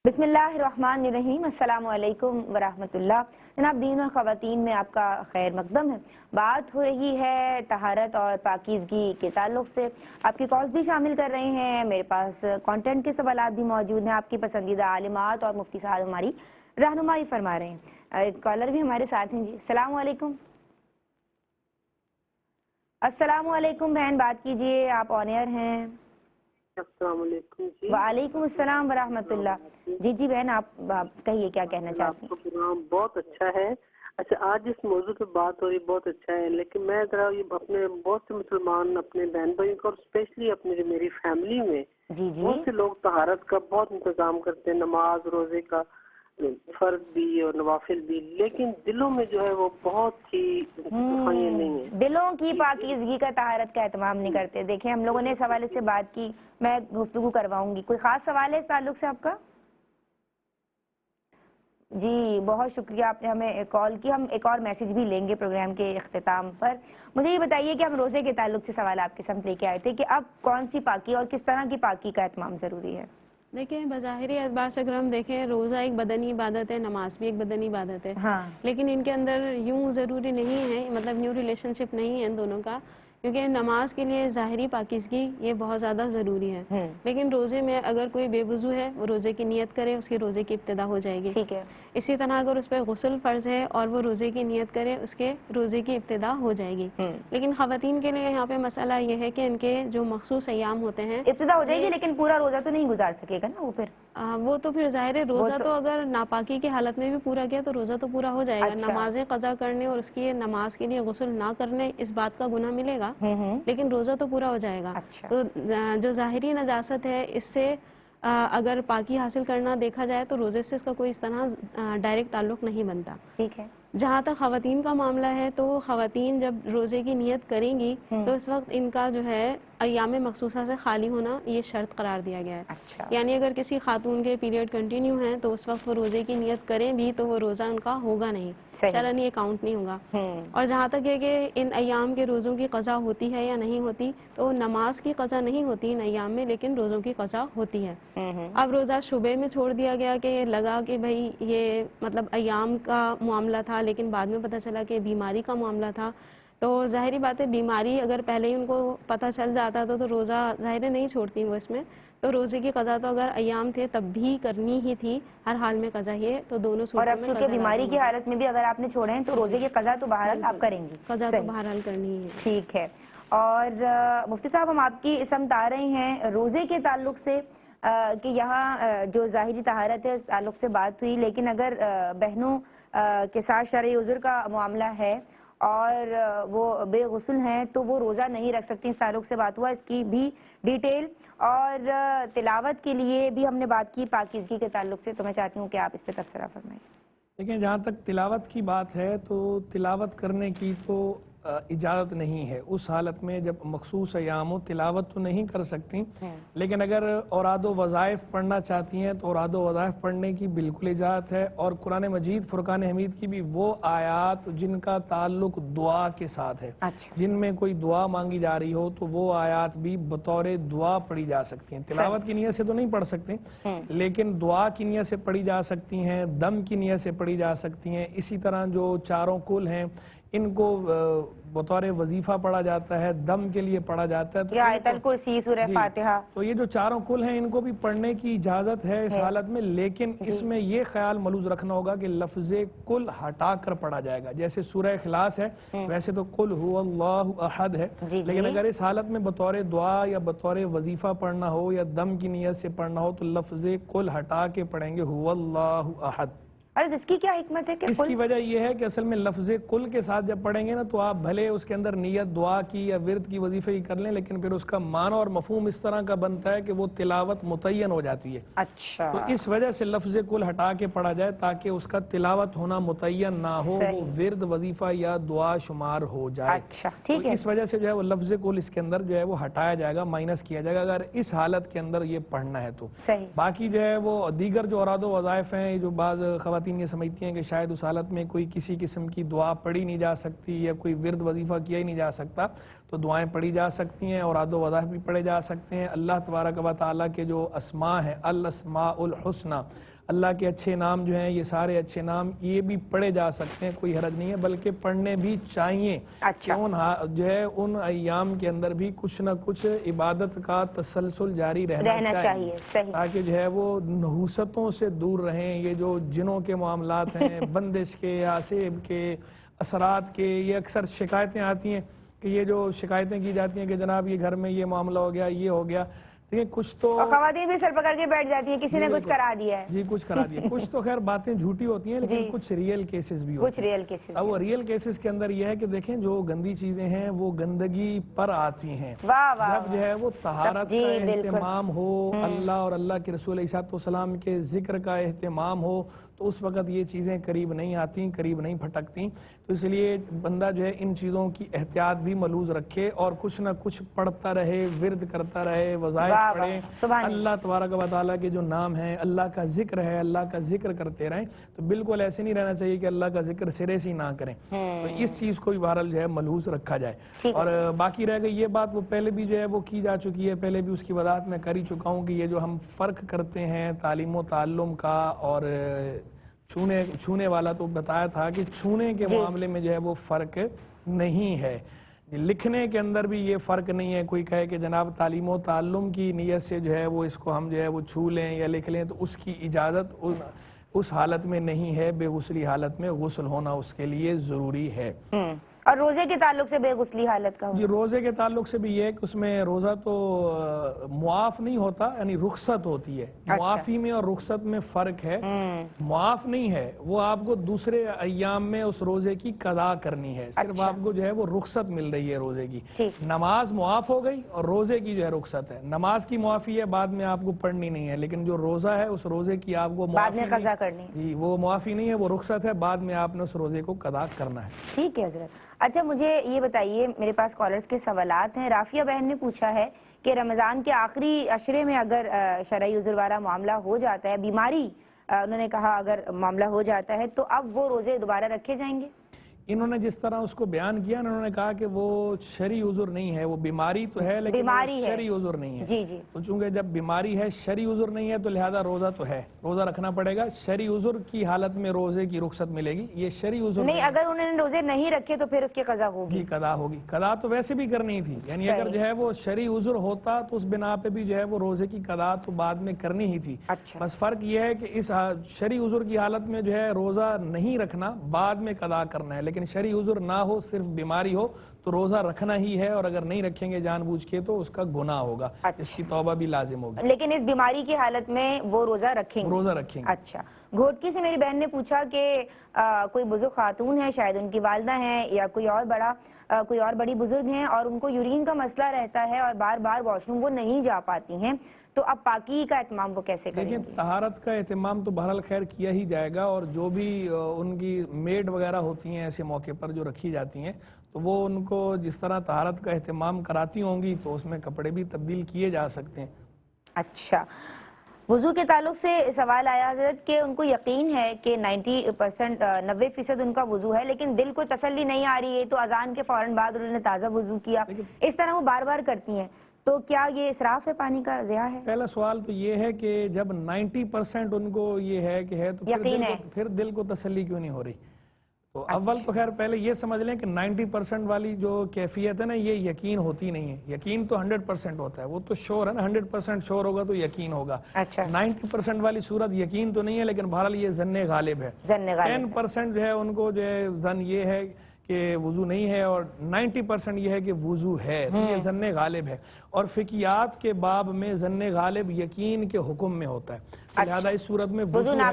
بسم اللہ الرحمن الرحیم، السلام علیکم ورحمۃ اللہ۔ جناب دین اور خواتین میں آپ کا خیر مقدم ہے۔ بات ہو رہی ہے طہارت اور پاکیزگی کے تعلق سے، آپ کی کالز بھی شامل کر رہے ہیں، میرے پاس کانٹینٹ کے سوالات بھی موجود ہیں، آپ کی پسندیدہ عالمات اور مفتی صاحب ہماری رہنمائی فرما رہے ہیں۔ ایک کالر بھی ہمارے ساتھ ہیں جی، السلام علیکم۔ السلام علیکم بہن، بات کیجئے، آپ آن ایئر ہیں۔ السلام علیکم جی۔ وعلیکم السلام ورحمۃ اللہ۔ جی جی بہن، آپ کہیے کیا کہنا چاہتی ہیں؟ آپ کا پروگرام بہت اچھا ہے۔ اچھا آج اس موضوع پہ بات ہو رہی بہت اچھا ہے، لیکن میں ذرا یہ اپنے بہت سے مسلمان اپنے بہن بھائیوں کو اور اسپیشلی اپنے جو میری فیملی میں بہت سے لوگ طہارت کا بہت انتظام کرتے ہیں، نماز روزے کا فرض بھی اور نوافل بھی، لیکن دلوں میں جو ہے وہ بہت ہی صفائیاں نہیں ہیں، دلوں کی پاکیزگی کا طہارت کا اہتمام نہیں کرتے۔ دیکھیں ہم لوگوں نے اس حوالے سے بات کی، میں گفتگو کرواؤں گی۔ کوئی خاص سوال ہے اس تعلق سے آپ کا؟ جی بہت شکریہ، آپ نے ہمیں کال کی. ہم ایک اور میسج بھی لیں گے پروگرام کے اختتام پر. مجھے یہ بتائیے کہ ہم روزے کے تعلق سے سوال آپ کے سامنے لے کے آئے تھے کہ اب کون سی پاکی اور کس طرح کی پاکی کا اہتمام ضروری ہے؟ دیکھیں بظاہری اعتبار سے اگر ہم دیکھیں روزہ ایک بدنی عبادت ہے، نماز بھی ایک بدنی عبادت ہے. ہاں. لیکن ان کے اندر یوں ضروری نہیں ہے، مطلب نیو ریلیشن شپ نہیں ہے ان دونوں کا، کیونکہ نماز کے لیے ظاہری پاکیزگی یہ بہت زیادہ ضروری ہے. لیکن روزے میں اگر کوئی بے وضو ہے وہ روزے کی نیت کرے، اس کے روزے کی ابتدا ہو جائے گی. ٹھیک ہے. اسی طرح اگر اس پہ غسل فرض ہے اور وہ روزے کی نیت کرے، اس کے روزے کی ابتدا ہو جائے گی. لیکن خواتین کے لیے یہاں پہ مسئلہ یہ ہے کہ ان کے جو مخصوص ایام ہوتے ہیں ابتدا ہو جائے گی لیکن پورا روزہ تو نہیں گزار سکے گا نا وہ پھر. وہ تو پھر ظاہر ہے روزہ تو اگر ناپاکی کی حالت میں بھی پورا کیا تو روزہ تو پورا ہو جائے گا. نمازیں قضا کرنے اور اس کی نماز کے لیے غسل نہ کرنے اس بات کا گناہ ملے گا، لیکن روزہ تو پورا ہو جائے گا. تو جو ظاہری نجاست ہے اس سے اگر پاکی حاصل کرنا دیکھا جائے تو روزے سے اس کا کوئی اس طرح ڈائریکٹ تعلق نہیں بنتا. ٹھیک ہے. جہاں تک خواتین کا معاملہ ہے تو خواتین جب روزے کی نیت کریں گی تو اس وقت ان کا جو ہے ایام مخصوصہ سے خالی ہونا یہ شرط قرار دیا گیا ہے. یعنی اگر کسی خاتون کے پیریڈ کنٹینیو ہیں تو اس وقت وہ روزے کی نیت کریں بھی تو وہ روزہ ان کا ہوگا نہیں، شرعاً یہ کاؤنٹ نہیں ہوگا. اور جہاں تک ہے کہ ان ایام کے روزوں کی قضا ہوتی ہے یا نہیں ہوتی، تو نماز کی قضا نہیں ہوتی ان ایام میں لیکن روزوں کی قضا ہوتی ہے. اب روزہ شبے میں چھوڑ دیا گیا کہ لگا کہ بھائی یہ مطلب ایام کا معاملہ تھا، لیکن بعد میں پتہ چلا کہ بیماری کا معاملہ تھا. تو ظاہری بات ہے بیماری اگر پہلے ہی ان کو پتہ چل جاتا تو روزہ ظاہر نہیں چھوڑتی وہ اس میں. تو روزے کی قضا تو اگر ایام تھے تب بھی کرنی ہی تھی، ہر حال میں قضا ہی ہے. تو دونوں صورتوں میں اور اب چونکہ بیماری کی حالت میں بھی اگر آپ نے چھوڑے ہیں تو روزے کی قضا تو بہرحال آپ کریں گی. قضا تو بہرحال کرنی ہے. ٹھیک ہے. اور مفتی صاحب ہم آپ کی سمت آ رہے ہیں روزے کے تعلق سے کہ یہاں جو ظاہری طہارت ہے اس تعلق سے بات ہوئی، لیکن اگر بہنوں کے ساتھ شرعی عذر کا معاملہ ہے اور وہ بے غسل ہیں تو وہ روزہ نہیں رکھ سکتی، اس تعلق سے بات ہوا، اس کی بھی ڈیٹیل. اور تلاوت کے لیے بھی ہم نے بات کی پاکیزگی کے تعلق سے، تو میں چاہتی ہوں کہ آپ اس پہ تبصرہ فرمائیں. دیکھیں جہاں تک تلاوت کی بات ہے تو تلاوت کرنے کی تو اجازت نہیں ہے اس حالت میں جب مخصوص ایام ہو. تلاوت تو نہیں کر سکتی، لیکن اگر اوراد و وظائف پڑھنا چاہتی ہیں تو اوراد و وظائف پڑھنے کی بالکل اجازت ہے. اور قرآن مجید فرقان حمید کی بھی وہ آیات جن کا تعلق دعا کے ساتھ ہے، جن میں کوئی دعا مانگی جا رہی ہو تو وہ آیات بھی بطور دعا پڑھی جا سکتی ہیں. تلاوت کی نیت سے تو نہیں پڑھ سکتے لیکن دعا کی نیت سے پڑھی جا سکتی ہیں، دم کی نیت سے پڑھی جا سکتی ہیں. اسی طرح جو چاروں کل ہیں ان کو بطور وظیفہ پڑھا جاتا ہے، دم کے لیے پڑھا جاتا ہے. آیت الکرسی، سورہ فاتحہ، تو یہ جو چاروں کل ہیں ان کو بھی پڑھنے کی اجازت ہے اس حالت میں. لیکن اس میں یہ خیال ملوز رکھنا ہوگا کہ لفظ کل ہٹا کر پڑھا جائے گا. جیسے سورہ اخلاص ہے ویسے تو قل هو اللہ احد ہے، لیکن اگر اس حالت میں بطور دعا یا بطور وظیفہ پڑھنا ہو یا دم کی نیت سے پڑھنا ہو تو لفظ کل ہٹا کے پڑھیں گے هو اللہ احد. اس کی کیا حکمت ہے کہ اس کی وجہ یہ ہے کہ اصل میں لفظ کل کے ساتھ جب پڑھیں گے نا تو آپ بھلے اس کے اندر نیت دعا کی یا ورد کی وظیفے کی کر لیں، لیکن پھر اس کا معنی اور مفہوم اس طرح کا بنتا ہے کہ وہ تلاوت متعین ہو جاتی ہے. اچھا. تو اس وجہ سے لفظ کل ہٹا کے پڑھا جائے تاکہ اس کا تلاوت ہونا متعین نہ ہو، وہ ورد وظیفہ یا دعا شمار ہو جائے. اچھا ٹھیک ہے. اس وجہ سے جو ہے وہ لفظ کل اس کے اندر جو ہے وہ ہٹایا جائے گا، مائنس کیا جائے گا اگر اس حالت کے اندر یہ پڑھنا ہے تو. باقی جو ہے وہ دیگر جو اوراد و وظائف ہیں جو بعض خواتین یہ سمجھتی ہیں کہ شاید اس حالت میں کوئی کسی قسم کی دعا پڑھی نہیں جا سکتی یا کوئی ورد وظیفہ کیا ہی نہیں جا سکتا، تو دعائیں پڑھی جا سکتی ہیں، اوراد و وظائف بھی پڑھے جا سکتے ہیں. اللہ تبارک و تعالیٰ کے جو اسماء ہیں، الاسماء الحسنى، اللہ کے اچھے نام جو ہیں یہ سارے اچھے نام یہ بھی پڑھے جا سکتے ہیں، کوئی حرج نہیں ہے، بلکہ پڑھنے بھی چاہیے. جو ہے ان ایام کے اندر بھی کچھ نہ کچھ عبادت کا تسلسل جاری رہنا چاہیے تاکہ جو ہے وہ نحوستوں سے دور رہیں. یہ جو جنوں کے معاملات ہیں، بندش کے، آسیب کے، اثرات کے، یہ اکثر شکایتیں آتی ہیں کہ یہ جو شکایتیں کی جاتی ہیں کہ جناب یہ گھر میں یہ معاملہ ہو گیا، یہ ہو گیا. دیکھیں کچھ تو خواتین بھی سر پکڑ کے بیٹھ جاتی ہیں کسی نے کچھ کرا دیا ہے. جی کچھ کرا دیا. کچھ تو خیر باتیں جھوٹی ہوتی ہیں لیکن کچھ ریئل کیسز بھی ہوتے ہیں. اب وہ ریئل کیسز کے اندر یہ ہے کہ دیکھیں جو گندی چیزیں ہیں وہ گندگی پر آتی ہیں. جب جو ہے وہ طہارت کا اہتمام ہو، اللہ اور اللہ کے رسول علیہ السلام کے ذکر کا اہتمام ہو تو اس وقت یہ چیزیں قریب نہیں آتی، قریب نہیں پھٹکتی. تو اس لیے بندہ جو ہے ان چیزوں کی احتیاط بھی ملحوظ رکھے اور کچھ نہ کچھ پڑھتا رہے، ورد کرتا رہے، وظائف پڑھے، اللہ تبارک و تعالیٰ کے جو نام ہیں، اللہ کا ذکر ہے، اللہ کا ذکر کرتے رہیں. تو بالکل ایسے نہیں رہنا چاہیے کہ اللہ کا ذکر سرے سے ہی نہ کریں. تو اس چیز کو بھی بہرحال جو ہے ملحوظ رکھا جائے. اور باقی رہ گئی یہ بات، وہ پہلے بھی جو ہے وہ کی جا چکی ہے، پہلے بھی اس کی وضاحت میں کر ہی چکا ہوں کہ یہ جو ہم فرق کرتے ہیں تعلیم و تعلم کا اور چھونے والا، تو بتایا تھا کہ چھونے کے معاملے میں جو ہے وہ فرق نہیں ہے. لکھنے کے اندر بھی یہ فرق نہیں ہے. کوئی کہے کہ جناب تعلیم و تعلم کی نیت سے جو ہے وہ اس کو ہم جو ہے وہ چھو لیں یا لکھ لیں، تو اس کی اجازت اس حالت میں نہیں ہے. بے غسلی حالت میں غسل ہونا اس کے لیے ضروری ہے. اور روزے کے تعلق سے بے غسلی حالت کا جی روزے کے تعلق سے بھی یہ ہے کہ اس میں روزہ تو معاف نہیں ہوتا، یعنی رخصت ہوتی ہے. معافی میں اور رخصت میں فرق ہے. معاف نہیں ہے، وہ آپ کو دوسرے ایام میں اس روزے کی قضا کرنی ہے. صرف آپ کو جو ہے وہ رخصت مل رہی ہے روزے کی. نماز معاف ہو گئی اور روزے کی جو ہے رخصت ہے. نماز کی معافی ہے، بعد میں آپ کو پڑھنی نہیں ہے، لیکن جو روزہ ہے اس روزے کی آپ کو بعد میں قضا کرنی ہے. جی وہ معافی نہیں ہے، وہ رخصت ہے، بعد میں آپ نے اس روزے کو قضا کرنا ہے. ٹھیک ہے حضرت. اچھا مجھے یہ بتائیے، میرے پاس کالرز کے سوالات ہیں. رافیہ بہن نے پوچھا ہے کہ رمضان کے آخری عشرے میں اگر شرعی عذر والا معاملہ ہو جاتا ہے، بیماری انہوں نے کہا اگر معاملہ ہو جاتا ہے، تو اب وہ روزے دوبارہ رکھے جائیں گے؟ انہوں نے جس طرح اس کو بیان کیا، انہوں نے کہا کہ وہ شرعی عذر نہیں ہے، وہ بیماری تو ہے لیکن شرعی عذر نہیں ہے. جی جی. تو چونکہ جب بیماری ہے، شرعی عذر نہیں ہے، تو لہذا روزہ تو ہے، روزہ رکھنا پڑے گا. شرعی عذر کی حالت میں روزے کی رخصت ملے گی. یہ شرعی عذر نہیں، اگر انہوں نے روزے نہیں رکھے تو پھر اس کی قضا ہوگی. جی قضا ہوگی. قضا تو ویسے بھی کرنی تھی، یعنی اگر جو ہے وہ شرعی عذر ہوتا تو اس بنا پہ بھی جو ہے وہ روزے کی قضا تو بعد میں کرنی ہی تھی. بس فرق یہ ہے کہ اس شرعی عذر کی حالت میں جو ہے روزہ نہیں رکھنا، بعد میں قضا کرنا ہے. لیکن شرعی عذر نہ ہو، صرف بیماری ہو، تو روزہ رکھنا ہی ہے، اور اگر نہیں رکھیں گے جان بوجھ کے تو اس کا گناہ ہوگا. اس کی توبہ بھی لازم ہوگی. لیکن اس بیماری کی حالت میں وہ روزہ رکھیں گے. روزہ رکھیں گے. اچھا. گھوٹکی سے میری بہن نے پوچھا کہ کوئی بزرگ خاتون ہے، شاید ان کی والدہ ہیں یا کوئی اور بڑی بزرگ ہیں، اور ان کو یورین کا مسئلہ رہتا ہے اور بار بار واش روم وہ نہیں جا پاتی ہیں، تو اب پاکی کا اہتمام وہ کیسے کریں گے؟ دیکھیں طہارت کا اہتمام تو بہرحال خیر کیا ہی جائے گا، اور جو بھی ان کی میڈ وغیرہ ہوتی ہیں ایسے موقع پر جو رکھی جاتی ہیں، تو وہ ان کو جس طرح طہارت کا اہتمام کراتی ہوں گی تو اس میں کپڑے بھی تبدیل کیے جا سکتے ہیں. اچھا. وضو کے تعلق سے سوال آیا حضرت کہ ان کو یقین ہے کہ 90% ان کا وضو ہے، لیکن دل کو تسلی نہیں آ رہی ہے، تو اذان کے فوراً بعد انہوں نے تازہ وضو کیا، اس طرح وہ بار بار کرتی ہیں، تو کیا یہ اسراف ہے، پانی کا ضیاع ہے؟ پہلا سوال تو یہ ہے کہ جب 90% ان کو یہ ہے کہ ہے، تو پھر دل کو تسلی کیوں نہیں ہو رہی؟ تو اول تو خیر پہلے یہ سمجھ لیں کہ 90% والی جو کیفیت ہے نا، یہ یقین ہوتی نہیں ہے. یقین تو 100% ہوتا ہے، وہ تو شور ہے نا، 100% شور ہوگا تو یقین ہوگا. 90% والی صورت یقین تو نہیں ہے، لیکن بہرحال یہ ظن غالب ہے. 10% جو ہے ان کو جو ہے ظن یہ ہے کہ وضو نہیں ہے، اور 90% یہ ہے کہ وضو ہے، تو یہ ظن غالب ہے. اور فقیات کے باب میں ظن غالب یقین کے حکم میں ہوتا ہے. لہذا اس صورت میں وضو نہ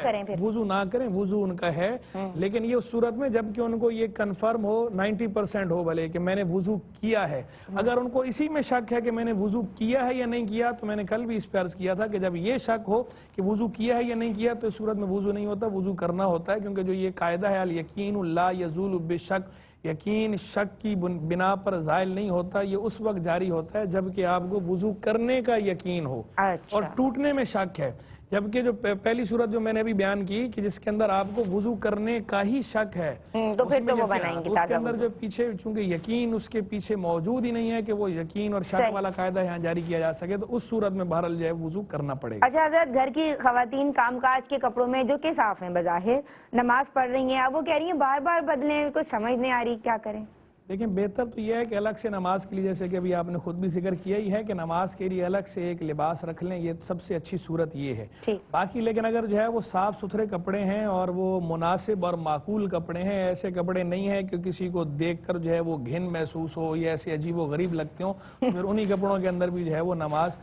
کریں، وضو ان کا ہے. لیکن یہ اس صورت میں جب کہ ان کو یہ کنفرم ہو، 90% ہو بھلے کہ میں نے وضو کیا ہے. اگر ان کو اسی میں شک ہے کہ میں نے وضو کیا ہے یا نہیں کیا، تو میں نے کل بھی اس پہ عرض کیا تھا کہ جب یہ شک ہو کہ وضو کیا ہے یا نہیں کیا، تو اس صورت میں وضو نہیں ہوتا، وضو کرنا ہوتا ہے. کیونکہ جو یہ قاعدہ ہے الیقین لا یزول بالشک، یقین شک کی بنا پر زائل نہیں ہوتا، یہ اس وقت جاری ہوتا ہے جبکہ آپ کو وضو کرنے کا یقین ہو. اور ٹوٹنے میں شک ہے، جبکہ جو پہلی صورت جو میں نے ابھی بیان کی کہ جس کے اندر آپ کو وضو کرنے کا ہی شک ہے، تو پھر تو وہ بنائیں گے. اس کے اندر جو پیچھے چونکہ یقین اس کے پیچھے موجود ہی نہیں ہے کہ وہ یقین اور شک والا قاعدہ یہاں جاری کیا جا سکے، تو اس صورت میں بہرحال جو ہے وضو کرنا پڑے گا. اچھا حضرت، گھر کی خواتین کام کاج کے کپڑوں میں جو کہ صاف ہیں بظاہر، نماز پڑھ رہی ہیں، اب وہ کہہ رہی ہیں بار بار بدلیں، کوئی سمجھ نہیں آ رہی، کیا کریں؟ لیکن بہتر تو یہ ہے کہ الگ سے نماز کے لیے، جیسے کہ ابھی آپ نے خود بھی ذکر کیا ہی ہے کہ نماز کے لیے الگ سے ایک لباس رکھ لیں، یہ سب سے اچھی صورت یہ ہے. باقی لیکن اگر جو ہے وہ صاف ستھرے کپڑے ہیں اور وہ مناسب اور معقول کپڑے ہیں، ایسے کپڑے نہیں ہیں کہ کسی کو دیکھ کر جو ہے وہ گھن محسوس ہو یا ایسے عجیب و غریب لگتے ہوں، پھر انہی کپڑوں کے اندر بھی جو ہے وہ نماز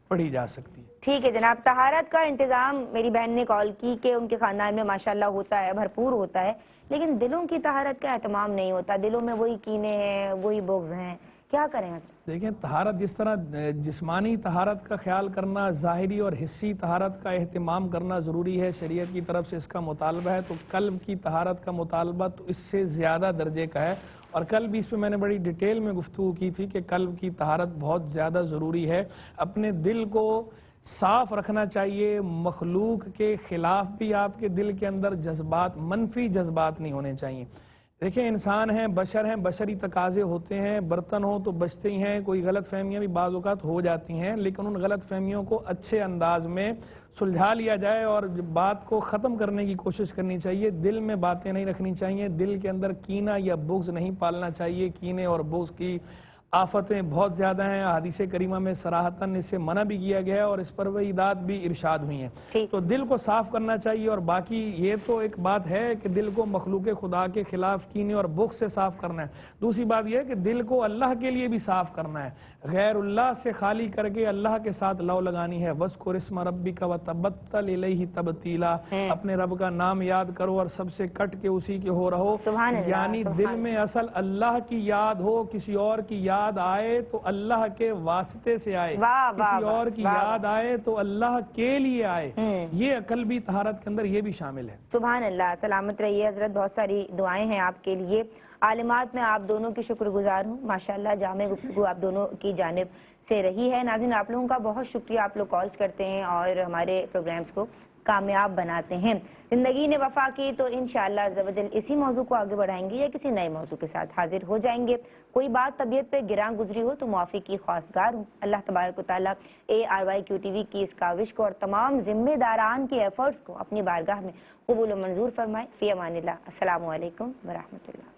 پڑھی جا سکتی ہے. ٹھیک ہے جناب. طہارت کا انتظام میری بہن نے کال کی کہ ان کے خاندان میں ماشاءاللہ ہوتا ہے، بھرپور ہوتا ہے، لیکن دلوں کی طہارت کا اہتمام نہیں ہوتا. دلوں میں وہی کینے ہیں، وہی بغض ہیں، کیا کریں حضرت؟ دیکھیں طہارت جس طرح جسمانی طہارت کا خیال کرنا، ظاہری اور حسی طہارت کا اہتمام کرنا ضروری ہے، شریعت کی طرف سے اس کا مطالبہ ہے، تو قلب کی طہارت کا مطالبہ تو اس سے زیادہ درجے کا ہے. اور کل بھی اس پہ میں نے بڑی ڈیٹیل میں گفتگو کی تھی کہ قلب کی طہارت بہت زیادہ ضروری ہے. اپنے دل کو صاف رکھنا چاہیے، مخلوق کے خلاف بھی آپ کے دل کے اندر جذبات، منفی جذبات نہیں ہونے چاہیے. دیکھیں انسان ہیں، بشر ہیں، بشری تقاضے ہوتے ہیں، برتن ہوں تو بچتے ہی ہیں، کوئی غلط فہمیاں بھی بعض اوقات ہو جاتی ہیں، لیکن ان غلط فہمیوں کو اچھے انداز میں سلجھا لیا جائے اور بات کو ختم کرنے کی کوشش کرنی چاہیے. دل میں باتیں نہیں رکھنی چاہیے، دل کے اندر کینہ یا بغض نہیں پالنا چاہیے. کینے اور بغض کی آفتیں بہت زیادہ ہیں، حدیث کریمہ میں صراحتاً اس سے منع بھی کیا گیا ہے اور اس پر وعیدات بھی ارشاد ہوئی ہیں. تو دل کو صاف کرنا چاہیے. اور باقی یہ تو ایک بات ہے کہ دل کو مخلوق خدا کے خلاف کینے اور بغض سے صاف کرنا ہے. دوسری بات یہ ہے کہ دل کو اللہ کے لیے بھی صاف کرنا ہے، غیر اللہ سے خالی کر کے اللہ کے ساتھ لو لگانی ہے. وَاذْكُرِ اسْمَ رَبِّكَ وَتَبَتَّلْ إِلَيْهِ تَبْتِيلًا، اپنے رب کا نام یاد کرو اور سب سے کٹ کے اسی کے ہو رہو. یعنی دل میں اصل اللہ کی یاد ہو، کسی اور کی یاد آئے تو اللہ کے واسطے سے آئے، کسی اور کی یاد آئے تو اللہ کے لیے آئے. یہ قلبی طہارت کے اندر یہ بھی شامل ہے. سبحان اللہ. سلامت رہیے حضرت، بہت ساری دعائیں ہیں آپ کے لیے. عالمات میں آپ دونوں کی شکر گزار ہوں. ماشاءاللہ جامع گفتگو آپ دونوں کی جانب سے رہی ہے. ناظرین آپ لوگوں کا بہت شکریہ، آپ لوگ کالز کرتے ہیں اور ہمارے پروگرامز کو کامیاب بناتے ہیں. زندگی نے وفا کی تو انشاءاللہ عز و جل اسی موضوع کو آگے بڑھائیں گے یا کسی نئے موضوع کے ساتھ حاضر ہو جائیں گے. کوئی بات طبیعت پہ گراں گزری ہو تو معافی کی خواستگار ہوں. اللہ تبارک و تعالیٰ ARYQTV کی اس کاوش کو اور تمام ذمہ داران کے ایفرٹس کو اپنی بارگاہ میں قبول و منظور فرمائے. فی امان اللہ. السلام علیکم ورحمۃ اللہ.